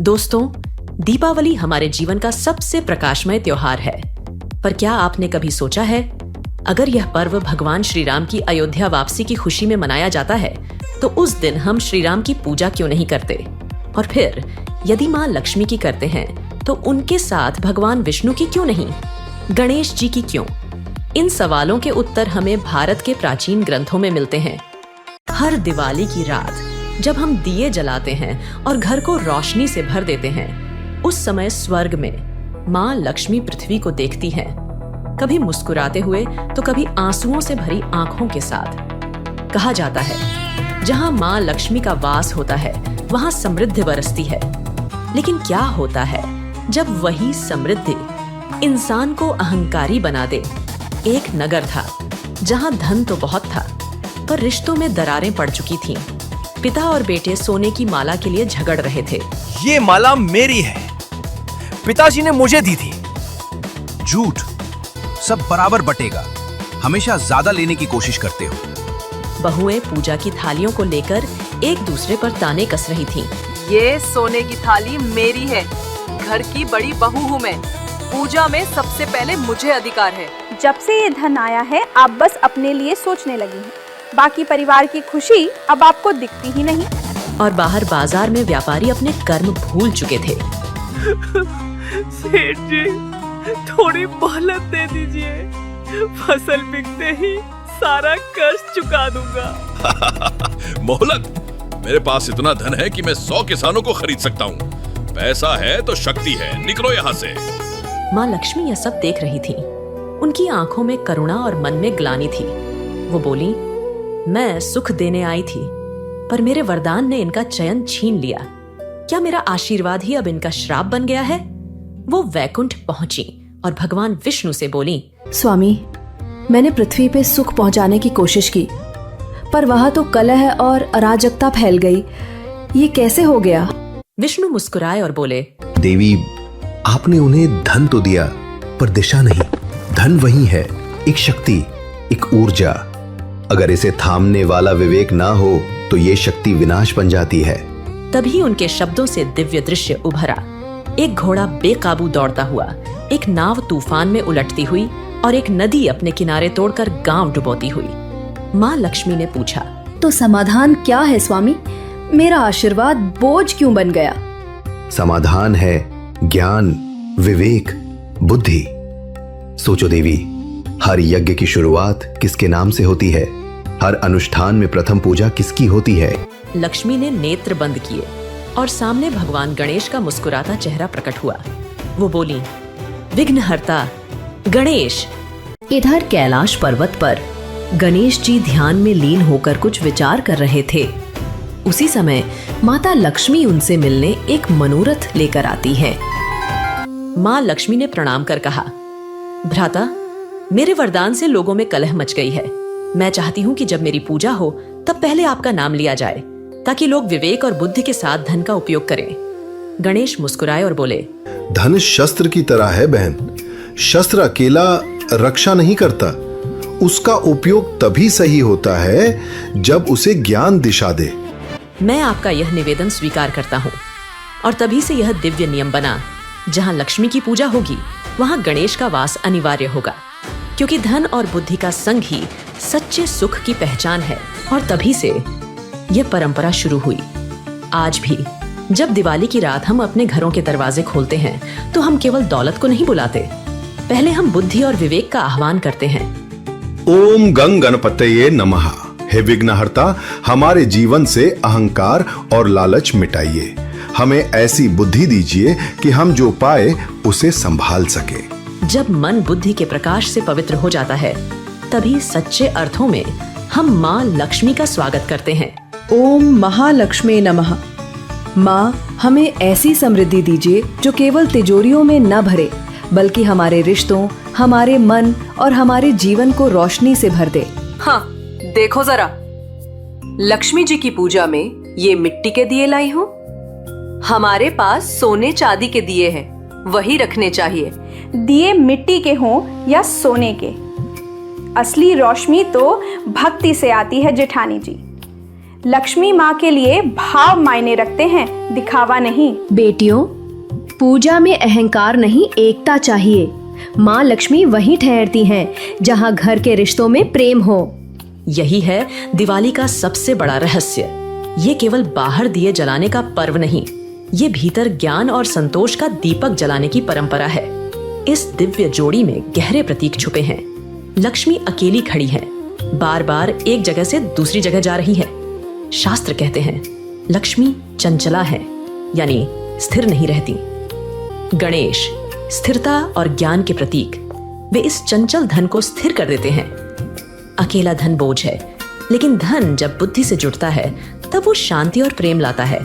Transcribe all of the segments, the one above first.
दोस्तों, दीपावली हमारे जीवन का सबसे प्रकाशमय त्योहार है। पर क्या आपने कभी सोचा है, अगर यह पर्व भगवान श्री राम की अयोध्या वापसी की खुशी में मनाया जाता है, तो उस दिन हम श्री राम की पूजा क्यों नहीं करते? और फिर यदि माँ लक्ष्मी की करते हैं, तो उनके साथ भगवान विष्णु की क्यों नहीं? गणेश जी की क्यों? इन सवालों के उत्तर हमें भारत के प्राचीन ग्रंथों में मिलते हैं। हर दिवाली की रात जब हम दिए जलाते हैं और घर को रोशनी से भर देते हैं, उस समय स्वर्ग में माँ लक्ष्मी पृथ्वी को देखती हैं, कभी मुस्कुराते हुए तो कभी आंसुओं से भरी आंखों के साथ। कहा जाता है, जहाँ माँ लक्ष्मी का वास होता है, वहाँ समृद्धि बरसती है। लेकिन क्या होता है जब वही समृद्धि इंसान को अहंकारी बना दे? एक नगर था जहाँ धन तो बहुत था, पर रिश्तों में दरारें पड़ चुकी थीं। पिता और बेटे सोने की माला के लिए झगड़ रहे थे। ये माला मेरी है, पिताजी ने मुझे दी थी। झूठ, सब बराबर बटेगा। हमेशा ज्यादा लेने की कोशिश करते हो। बहुएं पूजा की थालियों को लेकर एक दूसरे पर ताने कस रही थीं। ये सोने की थाली मेरी है, घर की बड़ी बहू हूँ मैं, पूजा में सबसे पहले मुझे अधिकार है। जब से ये धन आया है, आप बस अपने लिए सोचने लगी हैं। बाकी परिवार की खुशी अब आपको दिखती ही नहीं। और बाहर बाजार में व्यापारी अपने कर्म भूल चुके थे। सेठ जी, थोड़ी मोहलत दे दीजिए, फसल बिकते ही सारा कर्ज चुका दूंगा। मोहलत? मेरे पास इतना धन है कि मैं 100 किसानों को खरीद सकता हूँ। पैसा है तो शक्ति है, निकलो यहाँ से। माँ लक्ष्मी यह सब देख रही थी। उनकी आंखों में करुणा और मन में ग्लानि थी। वो बोली, मैं सुख देने आई थी, पर मेरे वरदान ने इनका चयन छीन लिया। क्या मेरा आशीर्वाद ही अब इनका श्राप बन गया है? वो वैकुंठ पहुंची और भगवान विष्णु से बोली, स्वामी, मैंने पृथ्वी पे सुख पहुंचाने की कोशिश की, पर वहां तो कलह और अराजकता फैल गई। ये कैसे हो गया? विष्णु मुस्कुराए और बोले, देवी, आपने उन्हें धन तो दिया, पर दिशा नहीं। धन वही है, एक शक्ति, एक ऊर्जा। अगर इसे थामने वाला विवेक ना हो तो ये शक्ति विनाश बन जाती है। तभी उनके शब्दों से दिव्य दृश्य उभरा। एक घोड़ा बेकाबू दौड़ता हुआ, एक नाव तूफान में उलटती हुई और एक नदी अपने किनारे तोड़कर गांव डुबोती हुई। माँ लक्ष्मी ने पूछा, तो समाधान क्या है स्वामी? मेरा आशीर्वाद बोझ क्यों बन गया? समाधान है ज्ञान, विवेक, बुद्धि। सोचो देवी, हर यज्ञ की शुरुआत किसके नाम से होती है? हर अनुष्ठान में प्रथम पूजा किसकी होती है? लक्ष्मी ने नेत्र बंद किए और सामने भगवान गणेश का मुस्कुराता चेहरा प्रकट हुआ। वो बोली, विघ्नहर्ता गणेश। इधर कैलाश पर्वत पर गणेश जी ध्यान में लीन होकर कुछ विचार कर रहे थे। उसी समय माता लक्ष्मी उनसे मिलने एक मनोरथ लेकर आती है। माँ लक्ष्मी ने प्रणाम कर कहा, भ्राता, मेरे वरदान से लोगों में कलह मच गई है। मैं चाहती हूँ कि जब मेरी पूजा हो तब पहले आपका नाम लिया जाए, ताकि लोग विवेक और बुद्धि के साथ धन का उपयोग करें। गणेश मुस्कुराए और बोले, धन शस्त्र की तरह है बहन। शस्त्र अकेला रक्षा नहीं करता, उसका उपयोग तभी सही होता है जब उसे ज्ञान दिशा दे। मैं आपका यह निवेदन स्वीकार करता हूँ। और तभी से यह दिव्य नियम बना, जहाँ लक्ष्मी की पूजा होगी वहाँ गणेश का वास अनिवार्य होगा, क्योंकि धन और बुद्धि का संग ही सच्चे सुख की पहचान है। और तभी से यह परंपरा शुरू हुई। आज भी जब दिवाली की रात हम अपने घरों के दरवाजे खोलते हैं, तो हम केवल दौलत को नहीं बुलाते, पहले हम बुद्धि और विवेक का आह्वान करते हैं। ओम गंग गणपतये नमः। हे विघ्नहर्ता, हमारे जीवन से अहंकार और लालच मिटाइए। हमें ऐसी बुद्धि दीजिए कि हम जो पाए उसे संभाल सके। जब मन बुद्धि के प्रकाश से पवित्र हो जाता है, तभी सच्चे अर्थों में हम माँ लक्ष्मी का स्वागत करते हैं। ओम महालक्ष्मी नमः। माँ, हमें ऐसी समृद्धि दीजिए जो केवल तिजोरियों में न भरे, बल्कि हमारे रिश्तों, हमारे मन और हमारे जीवन को रोशनी से भर दे। हाँ, देखो जरा, लक्ष्मी जी की पूजा में ये मिट्टी के दिए लाई हूँ। हमारे पास सोने चांदी के दिए हैं, वही रखने चाहिए। दिए मिट्टी के हों या सोने के, असली रोशनी तो भक्ति से आती है जेठानी जी। लक्ष्मी माँ के लिए भाव मायने रखते हैं, दिखावा नहीं। बेटियों, पूजा में अहंकार नहीं, एकता चाहिए। माँ लक्ष्मी वहीं ठहरती हैं जहाँ घर के रिश्तों में प्रेम हो। यही है दिवाली का सबसे बड़ा रहस्य। ये केवल बाहर दिए जलाने का पर्व नहीं, ये भीतर ज्ञान और संतोष का दीपक जलाने की परंपरा है। इस दिव्य जोड़ी में गहरे प्रतीक छुपे हैं। लक्ष्मी अकेली खड़ी है, बार बार एक जगह से दूसरी जगह जा रही है। शास्त्र कहते हैं लक्ष्मी चंचला है, यानी स्थिर नहीं रहती। गणेश स्थिरता और ज्ञान के प्रतीक, वे इस चंचल धन को स्थिर कर देते हैं। अकेला धन बोझ है, लेकिन धन जब बुद्धि से जुड़ता है तब वो शांति और प्रेम लाता है।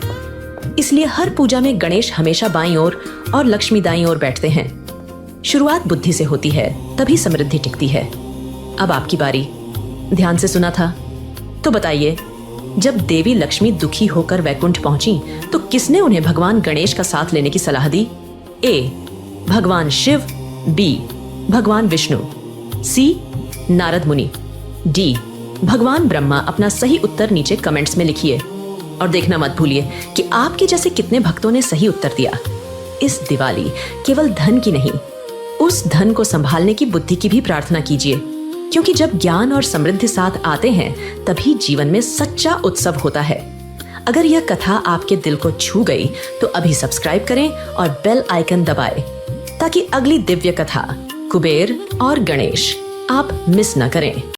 इसलिए हर पूजा में गणेश हमेशा बाईं ओर और लक्ष्मी दाईं ओर बैठते हैं। शुरुआत बुद्धि से होती है, तभी समृद्धि टिकती है। अब आपकी बारी। ध्यान से सुना था? तो बताइए, जब देवी लक्ष्मी दुखी होकर वैकुंठ पहुंची तो किसने उन्हें भगवान गणेश का साथ लेने की सलाह दी? ए, भगवान शिव, बी, भगवान विष्णु, सी, नारद मुनि, डी, भगवान ब्रह्मा। अपना सही उत्तर नीचे कमेंट्स में लिखिए और देखना मत भूलिए कि आपके जैसे कितने भक्तों ने सही उत्तर दिया। इस दिवाली केवल धन की नहीं, उस धन को संभालने की बुद्धि की भी प्रार्थना कीजिए, क्योंकि जब ज्ञान और समृद्धि साथ आते हैं तभी जीवन में सच्चा उत्सव होता है। अगर यह कथा आपके दिल को छू गई तो अभी सब्सक्राइब करें और बेल आइकन दबाएं, ताकि अगली दिव्य कथा कुबेर और गणेश आप मिस न करें।